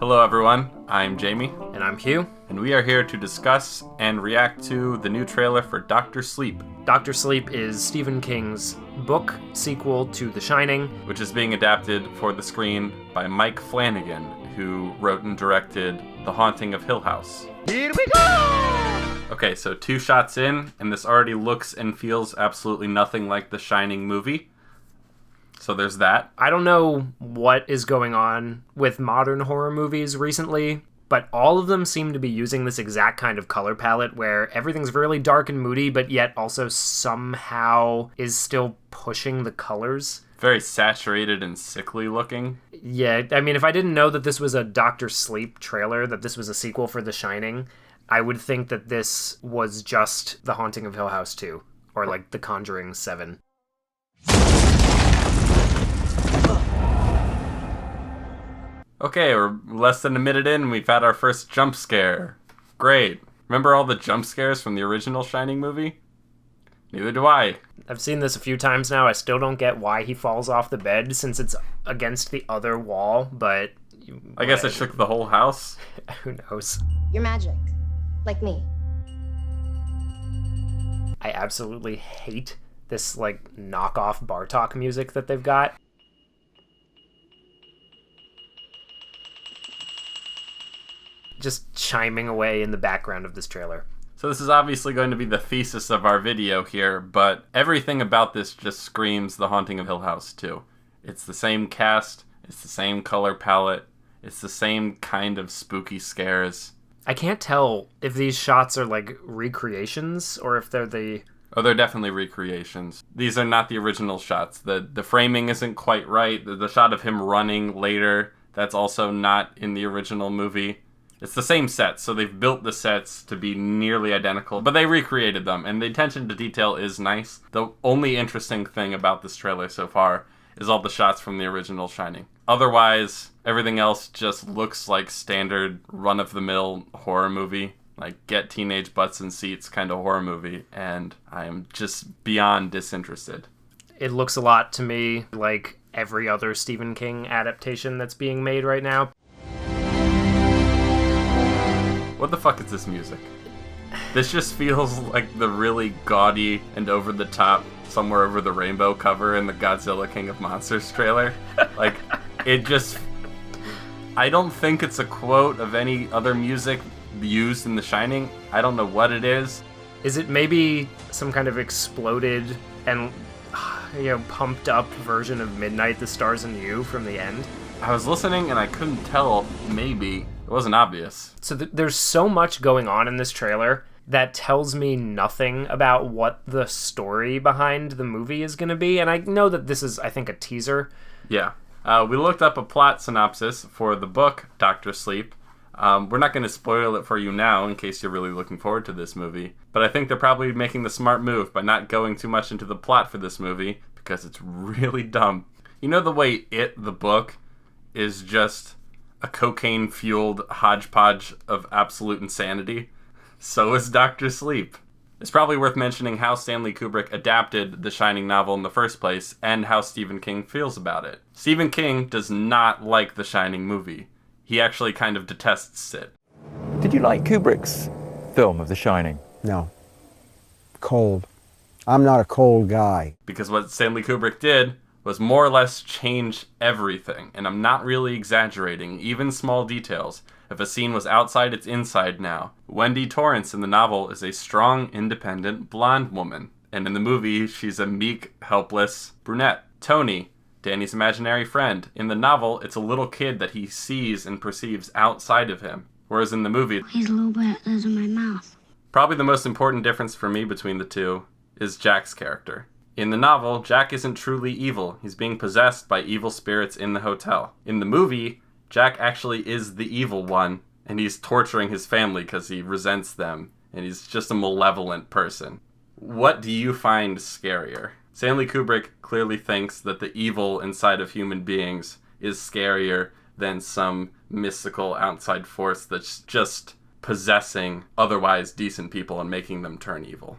Hello everyone, I'm Jamie. And I'm Hugh. And we are here to discuss and react to the new trailer for Dr. Sleep. Dr. Sleep is Stephen King's book sequel to The Shining, which is being adapted for the screen by Mike Flanagan, who wrote and directed The Haunting of Hill House. Here we go! Okay, so 2 shots in, and this already looks and feels absolutely nothing like the Shining movie. So there's that. I don't know what is going on with modern horror movies recently, but all of them seem to be using this exact kind of color palette where everything's really dark and moody, but yet also somehow is still pushing the colors. Very saturated and sickly looking. Yeah, I mean, if I didn't know that this was a Dr. Sleep trailer, that this was a sequel for The Shining, I would think that this was just The Haunting of Hill House 2, or like The Conjuring 7. Okay, we're less than a minute in, and we've had our first jump scare. Great. Remember all the jump scares from the original Shining movie? Neither do I. I've seen this a few times now. I still don't get why he falls off the bed since it's against the other wall, but... I guess it shook the whole house. Who knows? You're magic. Like me. I absolutely hate this, like, knockoff Bartok music that they've got. Just chiming away in the background of this trailer. So this is obviously going to be the thesis of our video here, but everything about this just screams The Haunting of Hill House 2. It's the same cast, it's the same color palette, it's the same kind of spooky scares. I can't tell if these shots are like recreations or if they're the... Oh, they're definitely recreations. These are not the original shots. The framing isn't quite right. The shot of him running later, that's also not in the original movie. It's the same sets, so they've built the sets to be nearly identical, but they recreated them, and the attention to detail is nice. The only interesting thing about this trailer so far is all the shots from the original Shining. Otherwise, everything else just looks like standard run-of-the-mill horror movie, like get teenage butts in seats kind of horror movie, and I am just beyond disinterested. It looks a lot to me like every other Stephen King adaptation that's being made right now. What the fuck is this music? This just feels like the really gaudy and over-the-top Somewhere Over the Rainbow cover in the Godzilla King of Monsters trailer. Like, it just... I don't think it's a quote of any other music used in The Shining. I don't know what it is. Is it maybe some kind of exploded and, pumped up version of Midnight, the Stars and You from the end? I was listening and I couldn't tell, maybe. It wasn't obvious. So there's so much going on in this trailer that tells me nothing about what the story behind the movie is going to be. And I know that this is, I think, a teaser. Yeah. We looked up a plot synopsis for the book, Dr. Sleep. We're not going to spoil it for you now in case you're really looking forward to this movie. But I think they're probably making the smart move by not going too much into the plot for this movie because it's really dumb. You know the way the book, is just a cocaine-fueled hodgepodge of absolute insanity? So is Dr. Sleep. It's probably worth mentioning how Stanley Kubrick adapted the Shining novel in the first place and how Stephen King feels about it. Stephen King does not like the Shining movie. He actually kind of detests it. Did you like Kubrick's film of The Shining? No. Cold. I'm not a cold guy. Because what Stanley Kubrick did was more or less change everything, and I'm not really exaggerating, even small details. If a scene was outside, it's inside now. Wendy Torrance in the novel is a strong, independent, blonde woman, and in the movie, she's a meek, helpless brunette. Tony, Danny's imaginary friend. In the novel, it's a little kid that he sees and perceives outside of him, whereas in the movie, he's a little bit lives in my mouth. Probably the most important difference for me between the two is Jack's character. In the novel, Jack isn't truly evil. He's being possessed by evil spirits in the hotel. In the movie, Jack actually is the evil one, and he's torturing his family because he resents them, and he's just a malevolent person. What do you find scarier? Stanley Kubrick clearly thinks that the evil inside of human beings is scarier than some mystical outside force that's just possessing otherwise decent people and making them turn evil.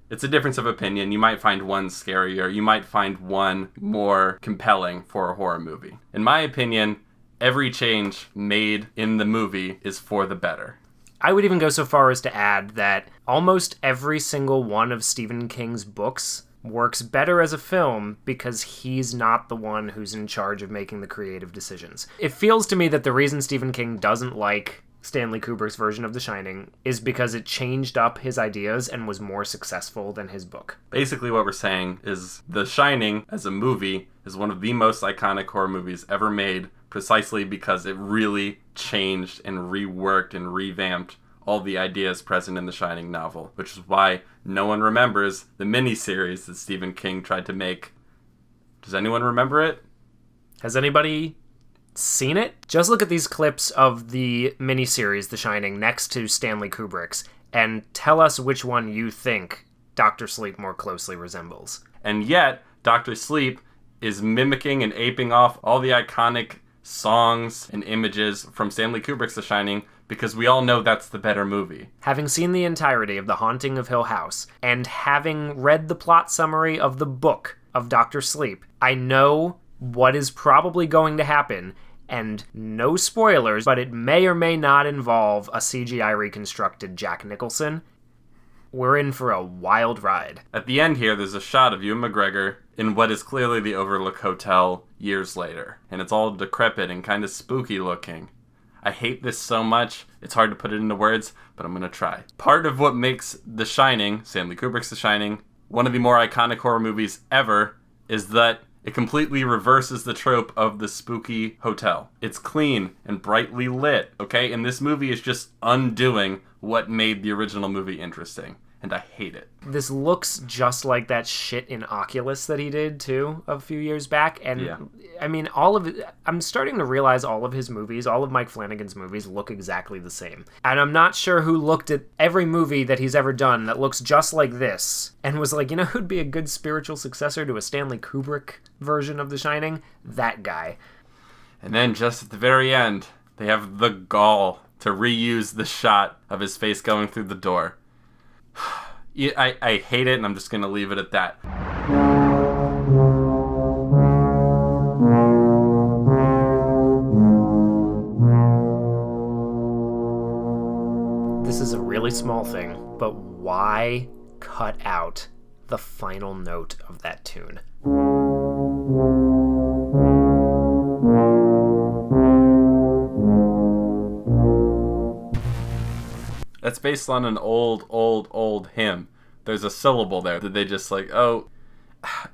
It's a difference of opinion. You might find one scarier. You might find one more compelling for a horror movie. In my opinion, every change made in the movie is for the better. I would even go so far as to add that almost every single one of Stephen King's books works better as a film because he's not the one who's in charge of making the creative decisions. It feels to me that the reason Stephen King doesn't like Stanley Kubrick's version of The Shining is because it changed up his ideas and was more successful than his book. Basically what we're saying is The Shining as a movie is one of the most iconic horror movies ever made, precisely because it really changed and reworked and revamped all the ideas present in the Shining novel, which is why no one remembers the miniseries that Stephen King tried to make. Does anyone remember it? Has anybody seen it? Just look at these clips of the miniseries The Shining next to Stanley Kubrick's and tell us which one you think Dr. Sleep more closely resembles. And yet, Dr. Sleep is mimicking and aping off all the iconic songs and images from Stanley Kubrick's The Shining because we all know that's the better movie. Having seen the entirety of The Haunting of Hill House and having read the plot summary of the book of Dr. Sleep, I know what is probably going to happen, and no spoilers, but it may or may not involve a CGI reconstructed Jack Nicholson. We're in for a wild ride. At the end here, there's a shot of Ewan McGregor in what is clearly the Overlook Hotel years later, and it's all decrepit and kind of spooky looking. I hate this so much, it's hard to put it into words, but I'm gonna try. Part of what makes The Shining, Stanley Kubrick's The Shining, one of the more iconic horror movies ever, is that it completely reverses the trope of the spooky hotel. It's clean and brightly lit, okay? And this movie is just undoing what made the original movie interesting. And I hate it. This looks just like that shit in Oculus that he did, too, a few years back. And, yeah. I mean, all of it, I'm starting to realize all of his movies, all of Mike Flanagan's movies look exactly the same. And I'm not sure who looked at every movie that he's ever done that looks just like this and was like, you know who'd be a good spiritual successor to a Stanley Kubrick version of The Shining? That guy. And then just at the very end, they have the gall to reuse the shot of his face going through the door. I hate it, and I'm just going to leave it at that. This is a really small thing, but why cut out the final note of that tune? That's based on an old hymn. There's a syllable there that they just like, oh,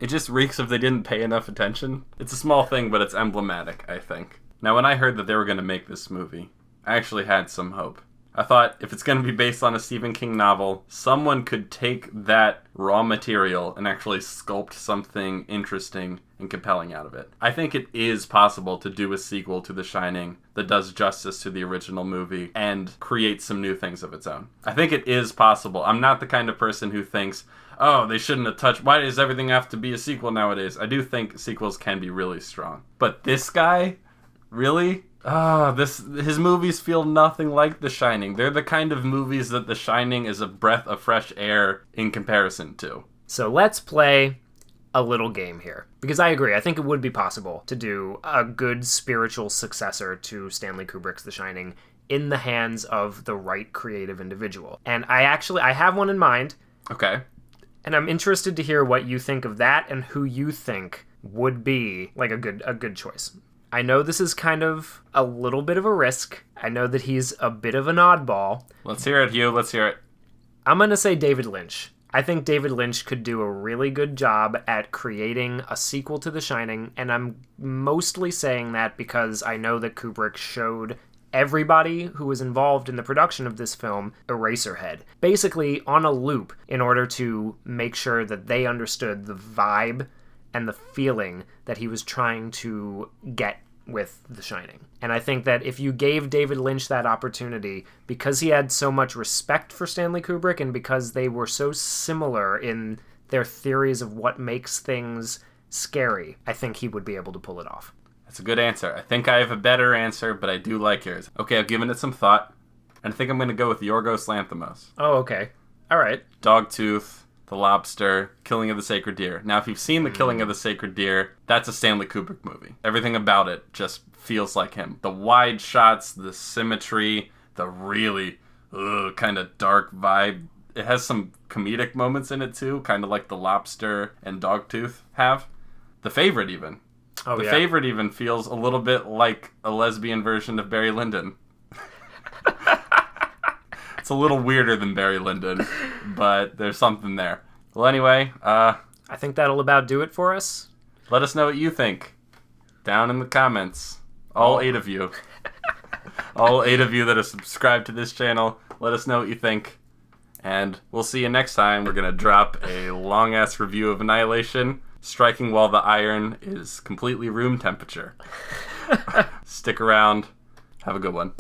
it just reeks of they didn't pay enough attention. It's a small thing, but it's emblematic, I think. Now, when I heard that they were going to make this movie, I actually had some hope. I thought, if it's going to be based on a Stephen King novel, someone could take that raw material and actually sculpt something interesting and compelling out of it. I think it is possible to do a sequel to The Shining that does justice to the original movie and create some new things of its own. I think it is possible. I'm not the kind of person who thinks, oh, they shouldn't have touched... Why does everything have to be a sequel nowadays? I do think sequels can be really strong. But this guy? Really? His movies feel nothing like The Shining. They're the kind of movies that The Shining is a breath of fresh air in comparison to. So let's play a little game here. Because I agree, I think it would be possible to do a good spiritual successor to Stanley Kubrick's The Shining in the hands of the right creative individual. And I have one in mind. Okay. And I'm interested to hear what you think of that and who you think would be like a good choice. I know this is kind of a little bit of a risk. I know that he's a bit of an oddball. Let's hear it, Hugh. Let's hear it. I'm going to say David Lynch. I think David Lynch could do a really good job at creating a sequel to The Shining, and I'm mostly saying that because I know that Kubrick showed everybody who was involved in the production of this film Eraserhead, basically on a loop in order to make sure that they understood the vibe and the feeling that he was trying to get with The Shining. And I think that if you gave David Lynch that opportunity, because he had so much respect for Stanley Kubrick and because they were so similar in their theories of what makes things scary, I think he would be able to pull it off. That's a good answer. I think I have a better answer, but I do like yours. Okay, I've given it some thought, and I think I'm going to go with Yorgos Lanthimos. Oh, okay. All right. Dogtooth, The Lobster, Killing of the Sacred Deer. Now, if you've seen The Killing of the Sacred Deer, that's a Stanley Kubrick movie. Everything about it just feels like him. The wide shots, the symmetry, the really kind of dark vibe. It has some comedic moments in it, too, kind of like The Lobster and Dogtooth have. The Favorite, even. The Favorite even feels a little bit like a lesbian version of Barry Lyndon. It's a little weirder than Barry Lyndon, but there's something there. Well, anyway, I think that'll about do it for us. Let us know what you think down in the comments. All 8 of you. All 8 of you that are subscribed to this channel, let us know what you think. And we'll see you next time. We're going to drop a long-ass review of Annihilation, striking while the iron is completely room temperature. Stick around. Have a good one.